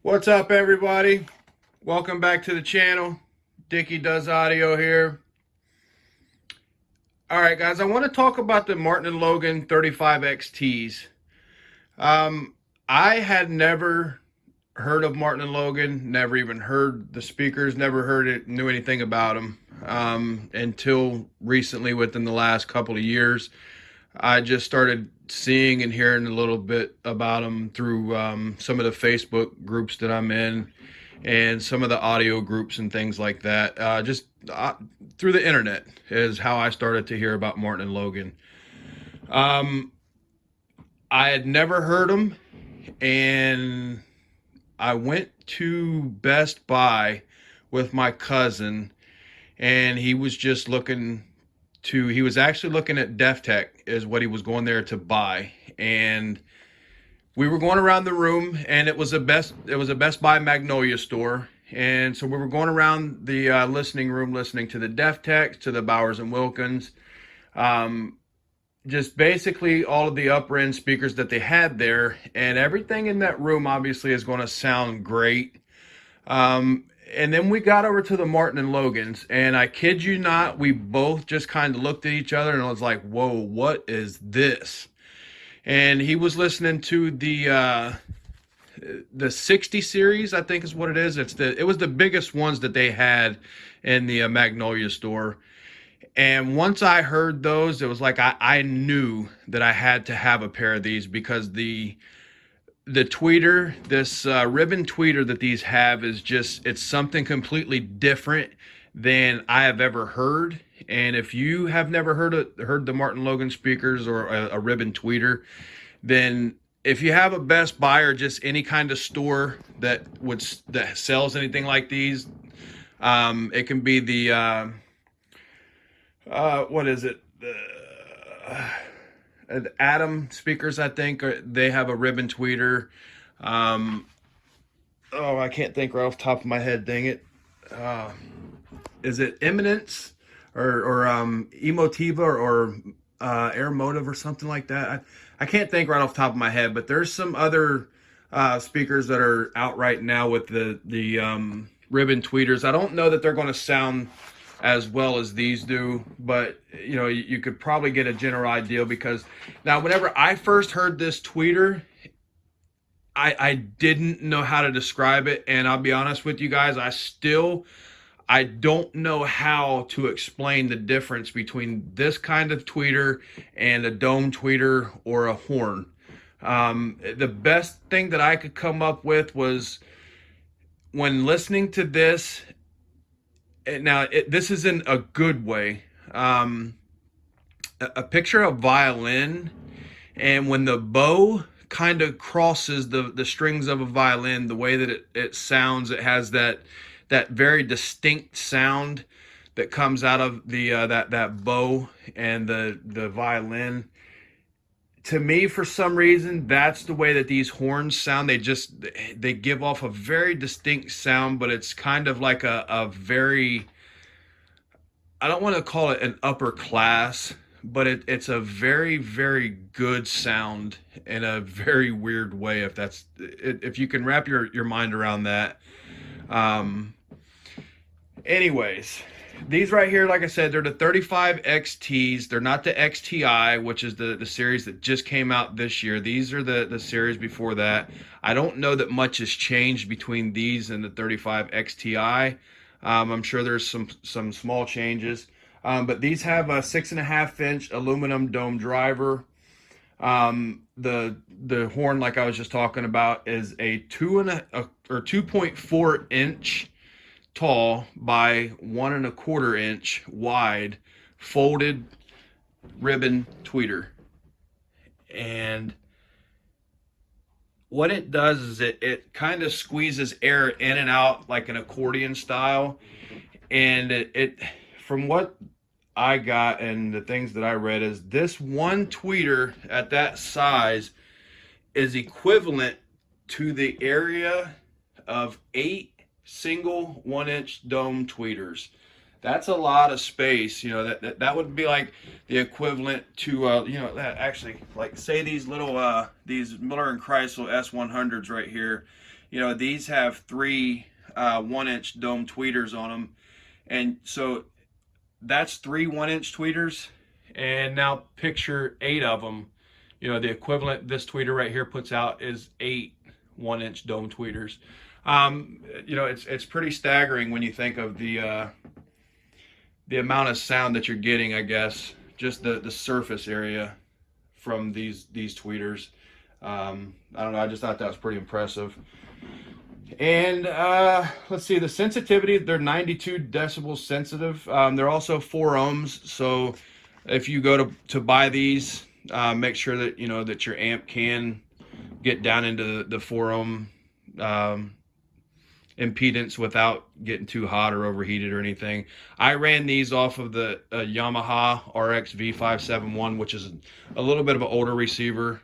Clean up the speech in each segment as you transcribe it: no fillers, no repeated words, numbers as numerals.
What's up, everybody? Welcome back to the channel. Dickie Does Audio here. All right, guys, I want to talk about the Martin & Logan 35XTs. Um, I had never heard of Martin & Logan, never even heard the speakers, never heard it, knew anything about them until recently, within the last couple of years. I just started seeing and hearing a little bit about them through some of the Facebook groups that I'm in and some of the audio groups and things like that. Just through the internet is how I started to hear about Martin and Logan. Um, I had never heard them, and I went to Best Buy with my cousin, and he was just looking he was actually looking at Def Tech is what he was going there to buy. And we were going around the room, and it was a Best Buy Magnolia store. And so we were going around the listening room, listening to the Def Techs, to the Bowers and Wilkins, um, just basically all of the upper end speakers that they had there. And everything in that room obviously is going to sound great. And then we got over to the Martin and Logans, and I kid you not, we both just kind of looked at each other and I was like, whoa, what is this? And he was listening to the 60 series, I think is what it is. It was the biggest ones that they had in the Magnolia store. And once I heard those, it was like I knew that I had to have a pair of these, because the tweeter, this ribbon tweeter that these have, is just, it's something completely different than I have ever heard. And if you have never heard the Martin Logan speakers or a ribbon tweeter, then if you have a Best Buy or just any kind of store that sells anything like these, it can be the what is it? Atom speakers, I think, they have a ribbon tweeter. Um, oh, I can't think right off the top of my head. Dang it! Uh, is it Eminence or Emotiva or Air Motive or something like that? I can't think right off the top of my head, but there's some other speakers that are out right now with the ribbon tweeters. I don't know that they're going to sound as well as these do, but you know, you could probably get a general idea, because now whenever I first heard this tweeter, I didn't know how to describe it, and I'll be honest with you guys, I don't know how to explain the difference between this kind of tweeter and a dome tweeter or a horn. The best thing that I could come up with was, when listening to this, this is in a good way. A picture of violin, and when the bow kind of crosses the strings of a violin, the way that it sounds, it has that very distinct sound that comes out of the that bow and the violin. To me, for some reason, that's the way that these horns sound. They give off a very distinct sound, but it's kind of like a very, I don't want to call it an upper class, but it's a very, very good sound in a very weird way, if you can wrap your mind around that. Um, Anyways, these right here, like I said, they're the 35 XTs. They're not the XTI, which is the series that just came out this year. These are the series before that. I don't know that much has changed between these and the 35 XTI. I'm sure there's some small changes. But these have a 6.5-inch aluminum dome driver. The horn, like I was just talking about, is a 2.4-inch tall by 1.25-inch wide folded ribbon tweeter. And what it does is it kind of squeezes air in and out like an accordion style. And it from what I got and the things that I read, is this one tweeter at that size is equivalent to the area of 8 single 1-inch dome tweeters. That's a lot of space. You know, that would be like the equivalent to you know, that actually, like, say these little these Miller and Chrysler S100s right here. You know, these have three 1-inch dome tweeters on them, and so that's three 1-inch tweeters. And now picture 8 of them. You know, the equivalent this tweeter right here puts out is 8 1-inch dome tweeters. You know, it's pretty staggering when you think of the amount of sound that you're getting, I guess, just the surface area from these tweeters. I don't know, I just thought that was pretty impressive. And let's see, the sensitivity, they're 92 decibels sensitive. They're also 4 ohms, so if you go to buy these, make sure that, you know, that your amp can get down into the 4 ohm impedance without getting too hot or overheated or anything. I ran these off of the Yamaha RX V571, which is a little bit of an older receiver,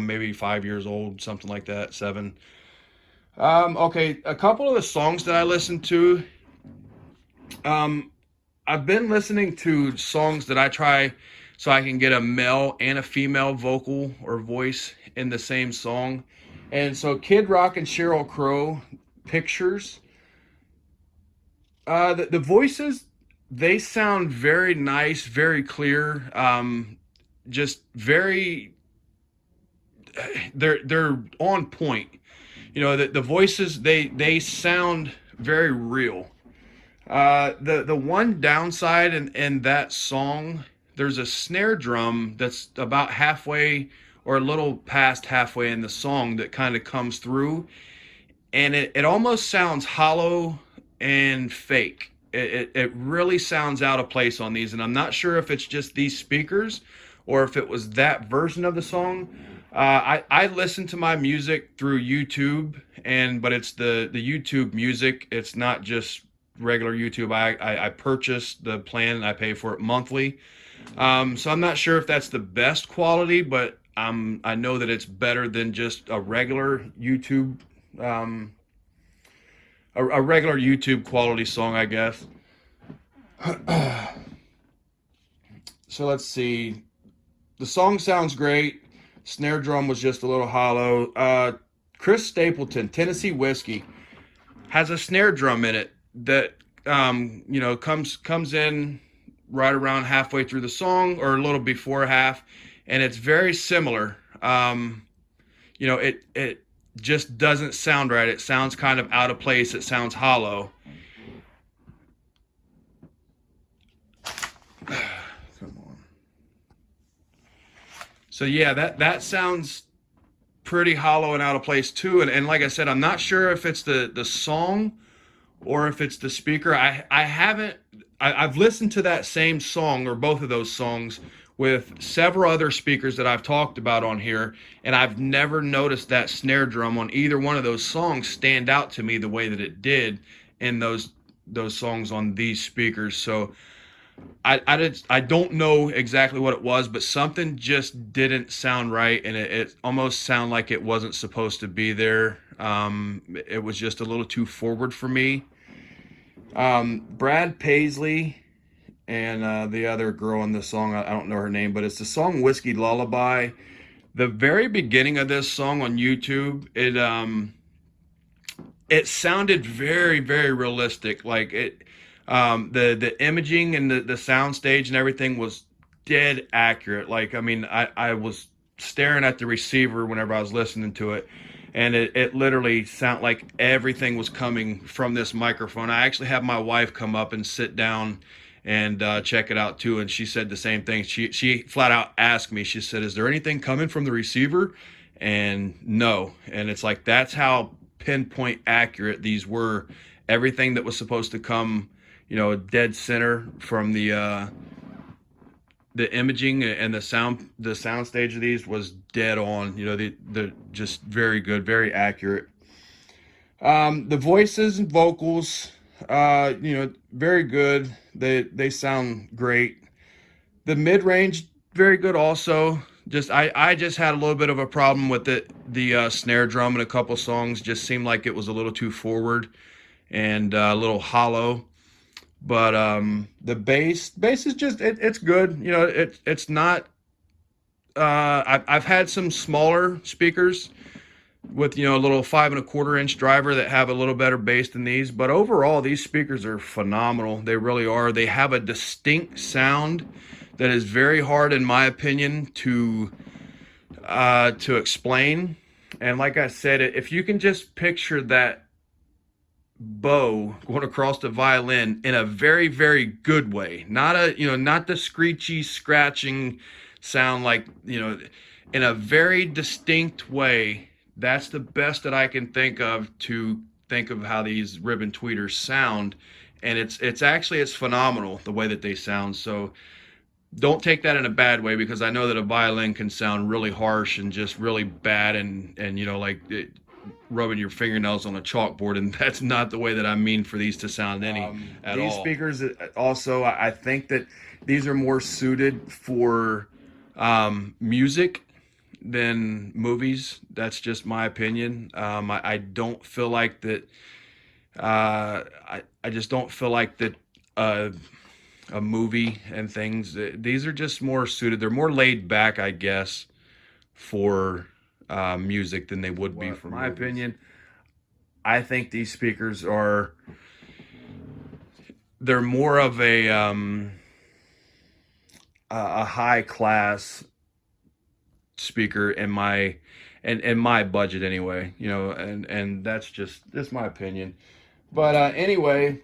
maybe 5 years old, something like that, 7. Okay, a couple of the songs that I listened to, I've been listening to songs that I try so I can get a male and a female vocal or voice in the same song. And so Kid Rock and Sheryl Crow, Pictures. The voices, they sound very nice, very clear, just very, they're on point. You know, the voices, they sound very real. The one downside in that song, there's a snare drum that's about halfway or a little past halfway in the song that kind of comes through, and it almost sounds hollow and fake. It really sounds out of place on these, and I'm not sure if it's just these speakers or if it was that version of the song. I listen to my music through YouTube, but it's the YouTube music. It's not just regular YouTube. I purchased the plan and I pay for it monthly. So I'm not sure if that's the best quality, but I know that it's better than just a regular YouTube, a regular YouTube quality song, I guess. So let's see. The song sounds great. Snare drum was just a little hollow. Chris Stapleton, Tennessee Whiskey, has a snare drum in it that you know, comes in right around halfway through the song or a little before half, and it's very similar. You know, it just doesn't sound right. It sounds kind of out of place. It sounds hollow. Come on. So yeah, that sounds pretty hollow and out of place too. And like I said, I'm not sure if it's the song or if it's the speaker. I've listened to that same song or both of those songs with several other speakers that I've talked about on here, and I've never noticed that snare drum on either one of those songs stand out to me the way that it did in those songs on these speakers. So I don't know exactly what it was, but something just didn't sound right, and it almost sounded like it wasn't supposed to be there. It was just a little too forward for me. Brad Paisley and the other girl in the song, I don't know her name, but it's the song Whiskey Lullaby. The very beginning of this song on YouTube, it sounded very, very realistic. Like the imaging and the sound stage and everything was dead accurate. Like, I mean, I was staring at the receiver whenever I was listening to it, and it literally sounded like everything was coming from this microphone. I actually had my wife come up and sit down and check it out too, and she said the same thing. She flat out asked me, she said, is there anything coming from the receiver? And no. And it's like, that's how pinpoint accurate these were. Everything that was supposed to come, you know, dead center from the imaging and the sound stage of these was dead on. You know, they're just very good, very accurate. The voices and vocals, you know, very good. They sound great. The mid-range, very good also. I just had a little bit of a problem with the snare drum in a couple songs. Just seemed like it was a little too forward and a little hollow. But the bass is just it's good. You know, it's not. I've had some smaller speakers with, you know, a little 5¼ inch driver that have a little better bass than these. But overall, these speakers are phenomenal. They really are. They have a distinct sound that is very hard, in my opinion, to explain. And like I said, if you can just picture that bow going across the violin in a very, very good way, not a, you know, not the screechy scratching sound, like, you know, in a very distinct way. That's the best that I can think of to think of how these ribbon tweeters sound. And it's actually, it's phenomenal the way that they sound. So don't take that in a bad way, because I know that a violin can sound really harsh and just really bad, and you know, like rubbing your fingernails on a chalkboard, and that's not the way that I mean for these to sound at all. These speakers also, I think that these are more suited for music than movies. That's just my opinion. I don't feel like that. I just don't feel like that. A movie and things, these are just more suited. They're more laid back, I guess, for music than they would be for my opinion. I think these speakers are, they're more of a high class speaker in my budget anyway, you know, and that's just my opinion. But anyway,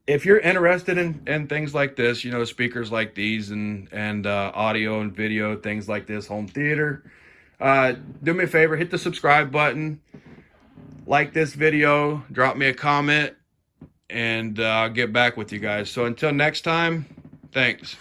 if you're interested in things like this, you know, speakers like these, and audio and video, things like this, home theater, do me a favor, hit the subscribe button, like this video, drop me a comment, and I'll get back with you guys. So until next time, thanks.